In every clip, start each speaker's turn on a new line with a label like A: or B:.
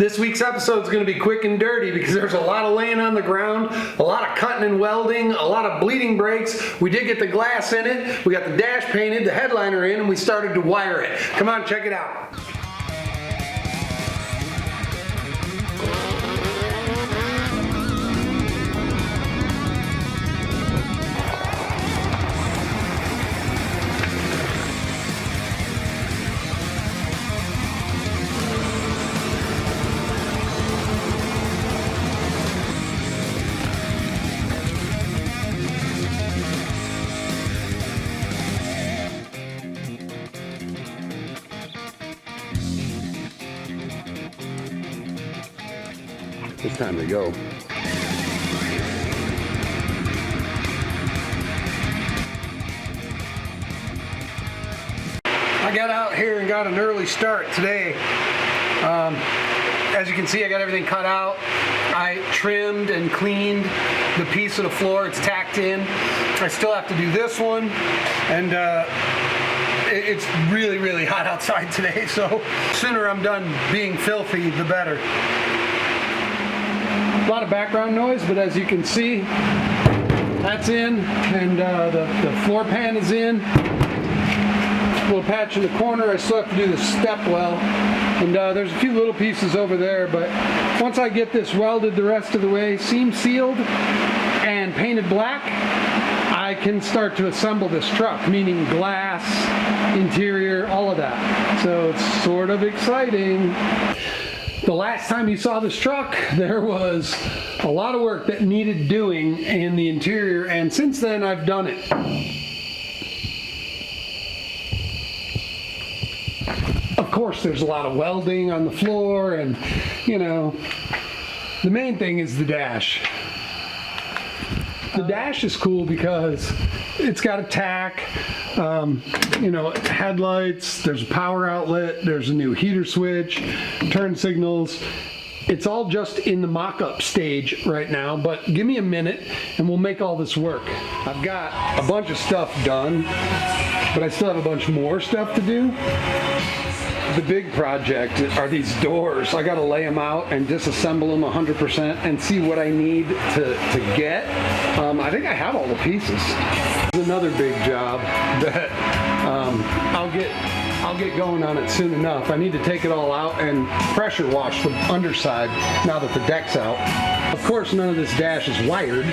A: This week's episode is going to be quick and dirty because there's a lot of laying on the ground, a lot of cutting and welding, a lot of bleeding brakes. We did get the glass in it, we got the dash painted, the headliner in, and we started to wire it. Come on, check it out.
B: It's time to go.
A: I got out here and got an early start today. As you can see, I got everything cut out. I trimmed and cleaned the piece of the floor. It's tacked in. I still have to do this one, and it's really, really hot outside today, so the sooner I'm done being filthy, the better. A lot of background noise, but as you can see, that's in, and the floor pan is in. A little patch in the corner. I still have to do the step well, and there's a few little pieces over there, but once I get this welded the rest of the way, seam sealed and painted black, I can start to assemble this truck, meaning glass, interior, all of that. So it's sort of exciting. The last time you saw this truck, there was a lot of work that needed doing in the interior, and since then I've done it. Of course, there's a lot of welding on the floor, and you know, the main thing is the dash. The dash is cool because it's got a tack, you know, headlights, there's a power outlet, there's a new heater switch, turn signals. It's all just in the mock-up stage right now, but give me a minute and we'll make all this work. I've got a bunch of stuff done, but I still have a bunch more stuff to do. The big project are these doors. I got to lay them out and disassemble them 100% and see what I need to get. I think I have all the pieces. There's another big job that I'll get going on it soon enough. I need to take it all out and pressure wash the underside now that the deck's out. Of course, none of this dash is wired,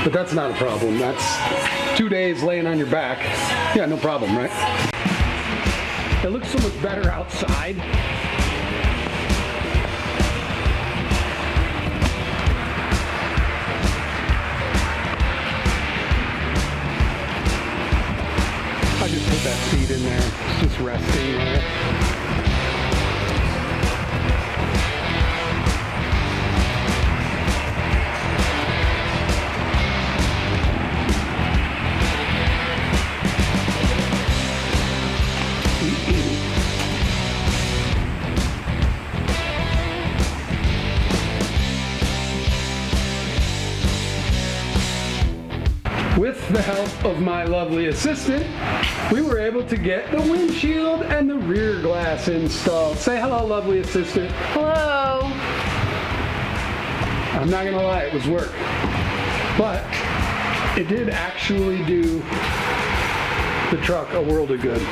A: but that's not a problem. That's 2 days laying on your back. Yeah, no problem, right? It looks so much better outside. I just put that seat in there. It's just resting there. With the help of my lovely assistant, we were able to get the windshield and the rear glass installed. Say hello, lovely assistant.
C: Hello.
A: I'm not gonna lie, it was work, but it did actually do the truck a world of good.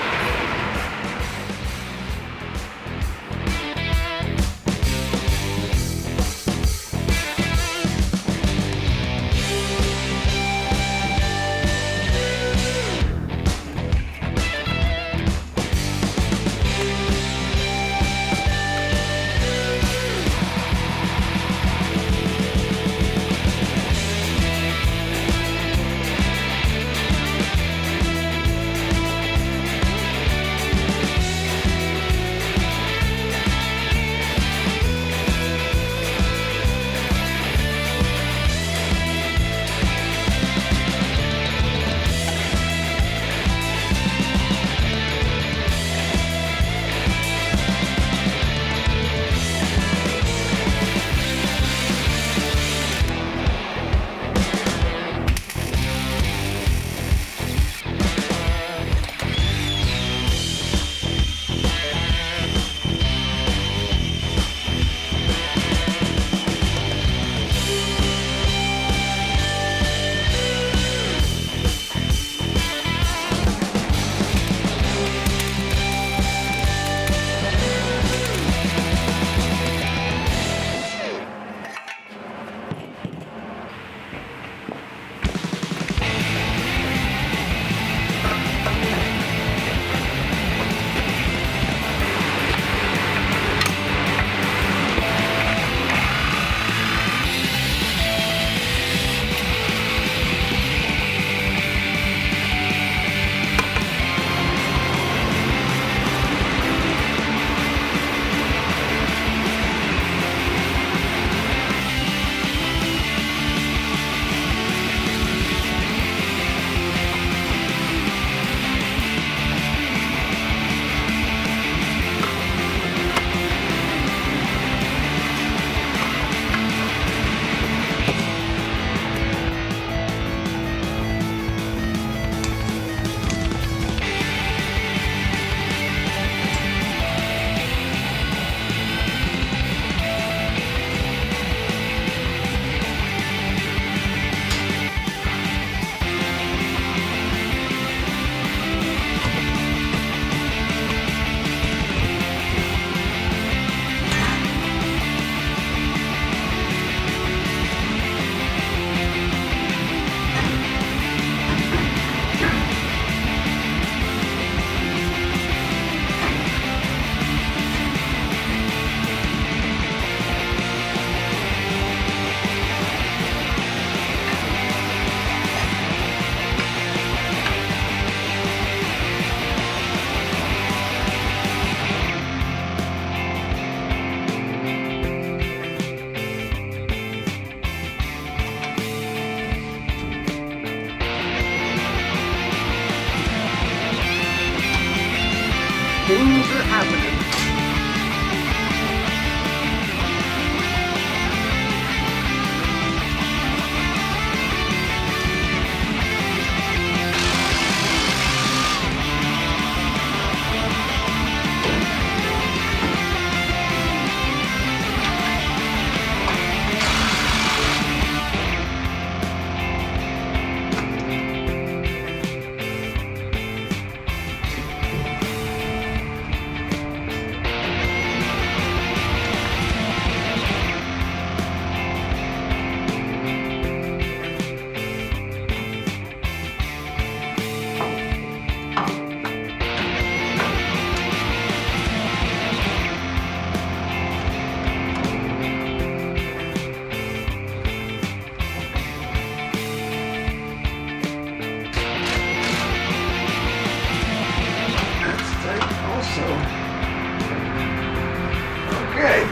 A: Okay.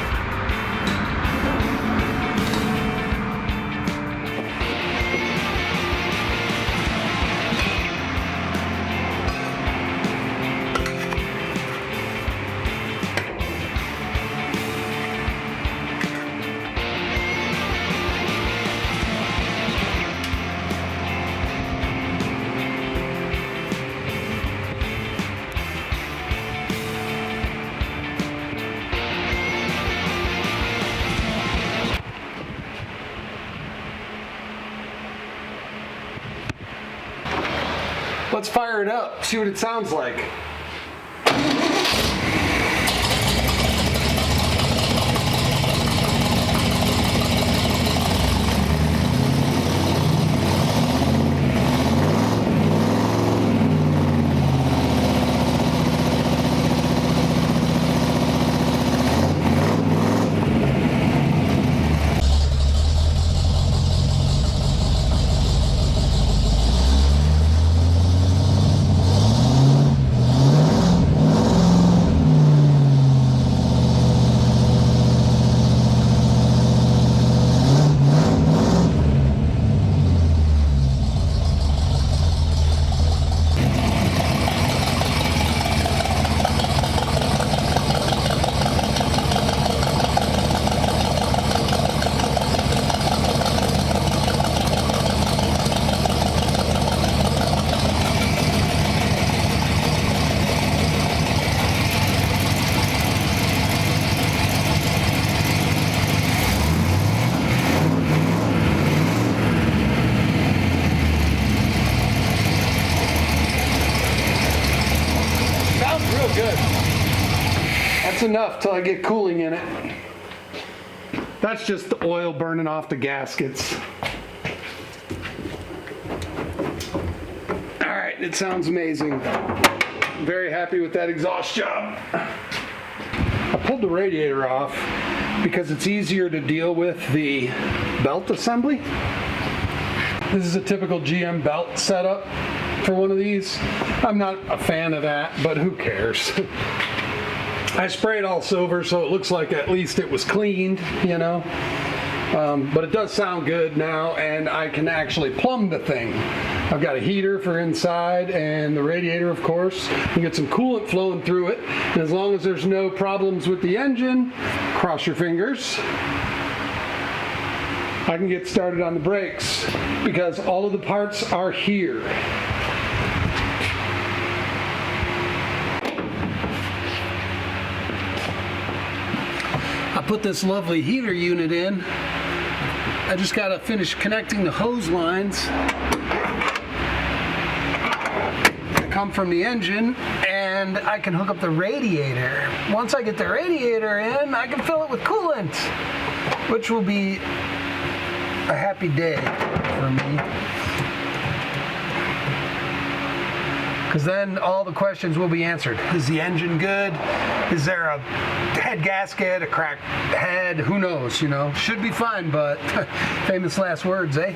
A: Let's fire it up, see what it sounds like. Good. That's enough till I get cooling in it. That's just the oil burning off the gaskets. All right, it sounds amazing. Very happy with that exhaust job. I pulled the radiator off because it's easier to deal with the belt assembly. This is a typical GM belt setup for one of these. I'm not a fan of that, but who cares? I sprayed all silver so it looks like at least it was cleaned, you know. But it does sound good now, and I can actually plumb the thing. I've got a heater for inside and the radiator, of course. You get some coolant flowing through it, and as long as there's no problems with the engine, cross your fingers, I can get started on the brakes because all of the parts are here. I put this lovely heater unit in. I just got to finish connecting the hose lines that come from the engine, and I can hook up the radiator. Once I get the radiator in, I can fill it with coolant, which will be a happy day for me. Because then all the questions will be answered. Is the engine good? Is there a head gasket, a cracked head? Who knows, you know? Should be fine, but famous last words, eh?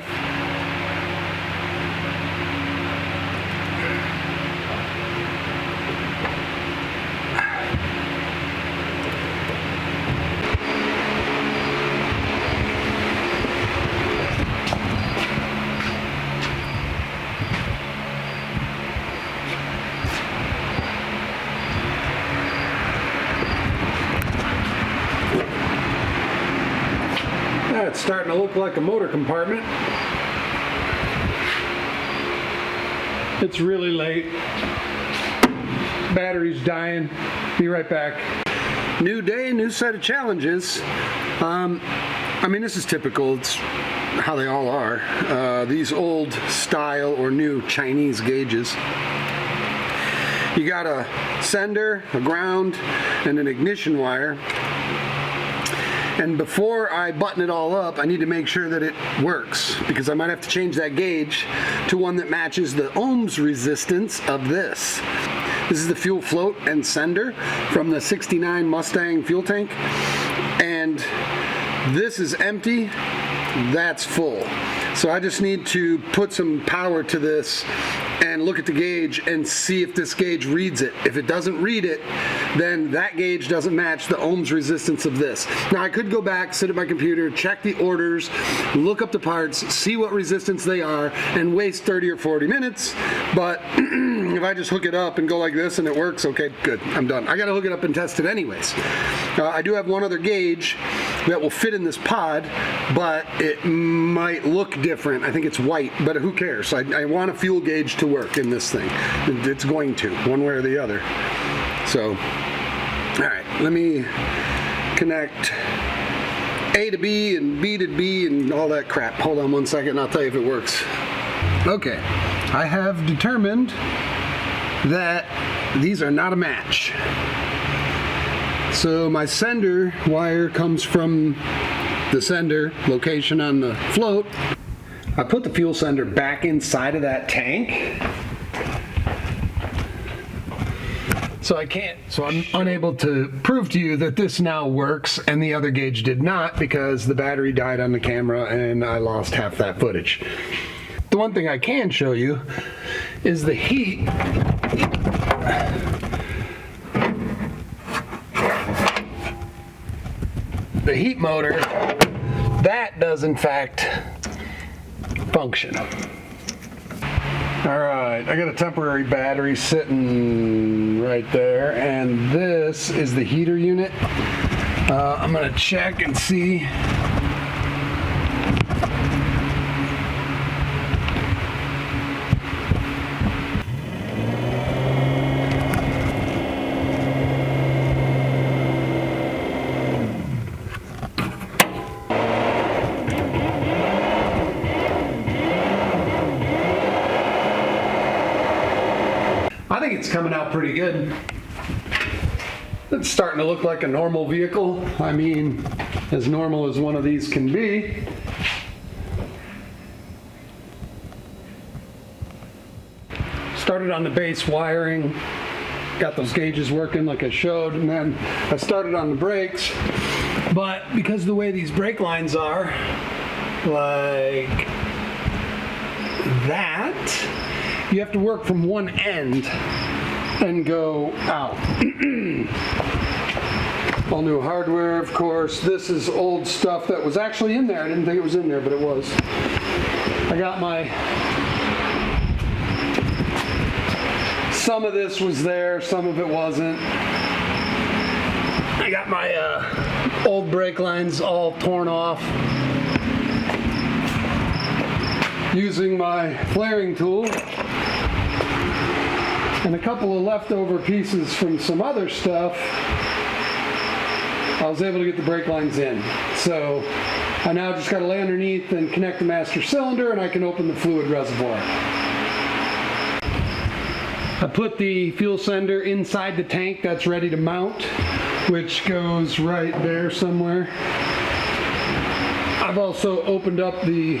A: It's starting to look like a motor compartment. It's really late. Battery's dying. Be right back. New day, new set of challenges. I mean, this is typical. It's how they all are. These old style or new Chinese gauges. You got a sender, a ground, and an ignition wire. And before I button it all up, I need to make sure that it works, because I might have to change that gauge to one that matches the ohms resistance of this. This is the fuel float and sender from the 69 Mustang fuel tank. And this is empty, that's full. So I just need to put some power to this and look at the gauge and see if this gauge reads it. If it doesn't read it, then that gauge doesn't match the ohms resistance of this. Now I could go back, sit at my computer, check the orders, look up the parts, see what resistance they are, and waste 30 or 40 minutes, but if I just hook it up and go like this and it works, okay, good, I'm done. I gotta hook it up and test it anyways. I do have one other gauge that will fit in this pod, but it might look different. I think it's white, but who cares? I want a fuel gauge to work in this thing. It's going to, one way or the other. So, all right, let me connect A to B and B to B and all that crap. Hold on one second and I'll tell you if it works. Okay, I have determined that these are not a match. So my sender wire comes from the sender location on the float. I put the fuel sender back inside of that tank. So I'm unable to prove to you that this now works and the other gauge did not, because the battery died on the camera and I lost half that footage. The one thing I can show you is the heat. The heat motor, that does in fact function. Alright, I got a temporary battery sitting right there, and this is the heater unit. I'm going to check and see. I think it's coming out pretty good. It's starting to look like a normal vehicle. I mean, as normal as one of these can be. Started on the base wiring, got those gauges working like I showed, and then I started on the brakes. But because of the way these brake lines are, like that, you have to work from one end and go out. All new hardware, of course. This is old stuff that was actually in there. I didn't think it was in there, but it was. I got my... Some of this was there, some of it wasn't. I got my old brake lines all torn off. Using my flaring tool and a couple of leftover pieces from some other stuff, I was able to get the brake lines in. So I now just got to lay underneath and connect the master cylinder, and I can open the fluid reservoir. I put the fuel sender inside the tank that's ready to mount, which goes right there somewhere. I've also opened up the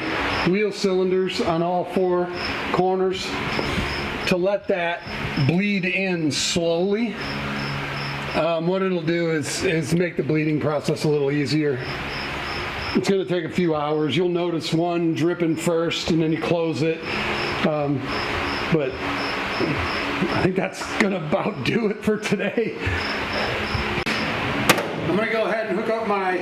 A: wheel cylinders on all four corners to let that bleed in slowly. What it'll do is make the bleeding process a little easier. It's going to take a few hours. You'll notice one dripping first and then you close it. But I think that's going to about do it for today. I'm going to go ahead and hook up my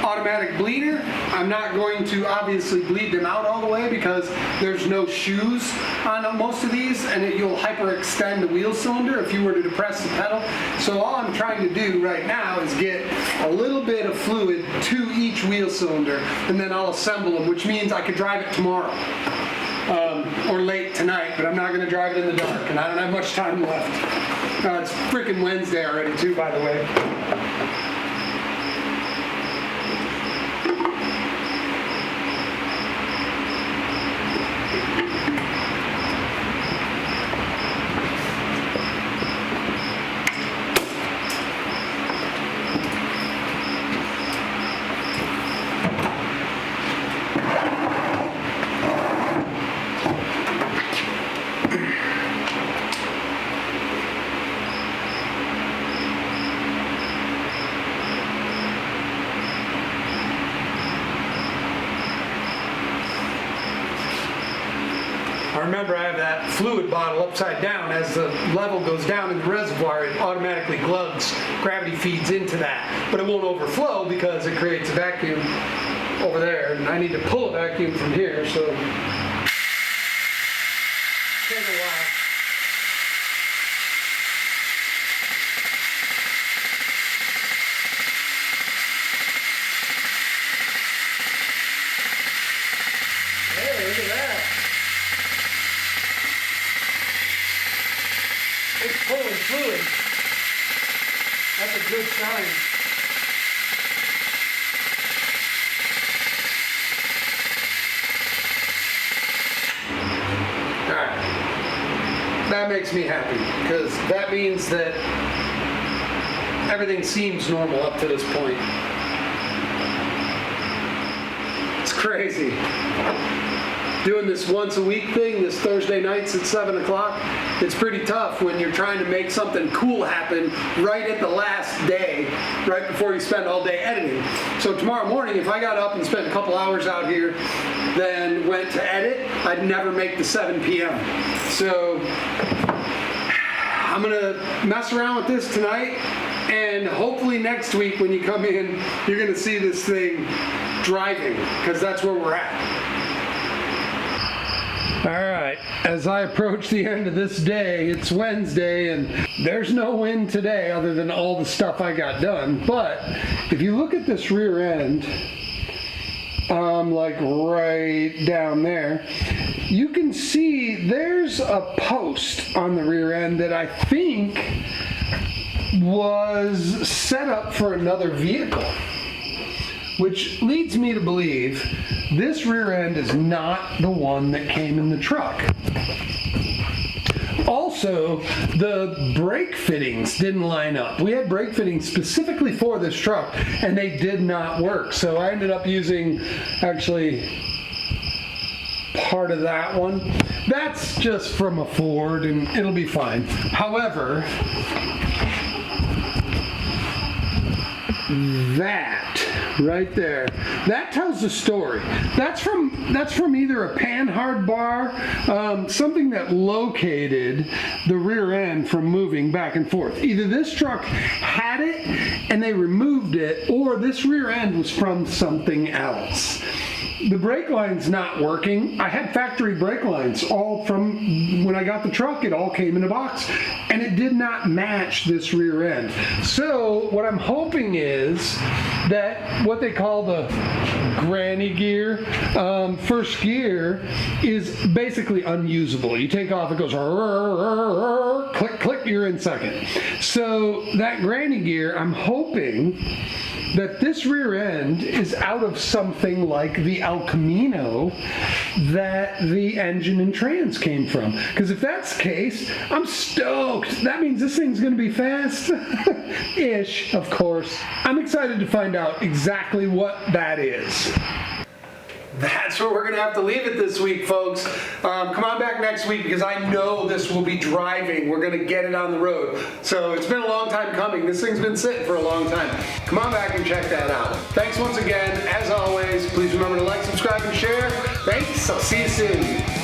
A: automatic bleeder. I'm not going to obviously bleed them out all the way because there's no shoes on most of these, and you'll hyperextend the wheel cylinder if you were to depress the pedal. So all I'm trying to do right now is get a little bit of fluid to each wheel cylinder, and then I'll assemble them, which means I could drive it tomorrow or late tonight, but I'm not going to drive it in the dark, and I don't have much time left. It's freaking Wednesday already too, by the way. remember I have that fluid bottle upside down. As the level goes down in the reservoir, it automatically glugs. Gravity feeds into that. But it won't overflow because it creates a vacuum over there. And I need to pull a vacuum from here, so take a while. Hey, look at that. It's pulling fluid. That's a good sign. Alright. That makes me happy, because that means that everything seems normal up to this point. It's crazy. Doing this once a week thing, this Thursday nights at 7 o'clock, it's pretty tough when you're trying to make something cool happen right at the last day, right before you spend all day editing. So tomorrow morning, if I got up and spent a couple hours out here, then went to edit, I'd never make the 7 p.m. So I'm gonna mess around with this tonight, and hopefully next week when you come in, you're gonna see this thing driving, because that's where we're at. All right, as I approach the end of this day, it's Wednesday, and there's no wind today other than all the stuff I got done. But if you look at this rear end, like right down there, you can see there's a post on the rear end that I think was set up for another vehicle, which leads me to believe this rear end is not the one that came in the truck. Also, the brake fittings didn't line up. We had brake fittings specifically for this truck, and they did not work. So I ended up using, actually, part of that one. That's just from a Ford, and it'll be fine. However, that right there, that tells the story. That's from either a panhard bar, something that located the rear end from moving back and forth. Either this truck had it and they removed it, or this rear end was from something else. The brake line's not working. I had factory brake lines all from when I got the truck. It all came in a box, and it did not match this rear end. So what I'm hoping is that what they call the granny gear, first gear, is basically unusable. You take off, it goes click, click, you're in second. So that granny gear, I'm hoping that this rear end is out of something like the El Camino that the engine and trans came from. Because if that's the case, I'm stoked. That means this thing's going to be fast. Ish, of course. I'm excited to find out exactly what that is. That's where we're going to have to leave it this week, folks. Come on back next week, because I know this will be driving. We're going to get it on the road. So it's been a long time coming. This thing's been sitting for a long time. Come on back and check that out. Thanks once again. As always, please remember to like, subscribe, and share. Thanks. I'll see you soon.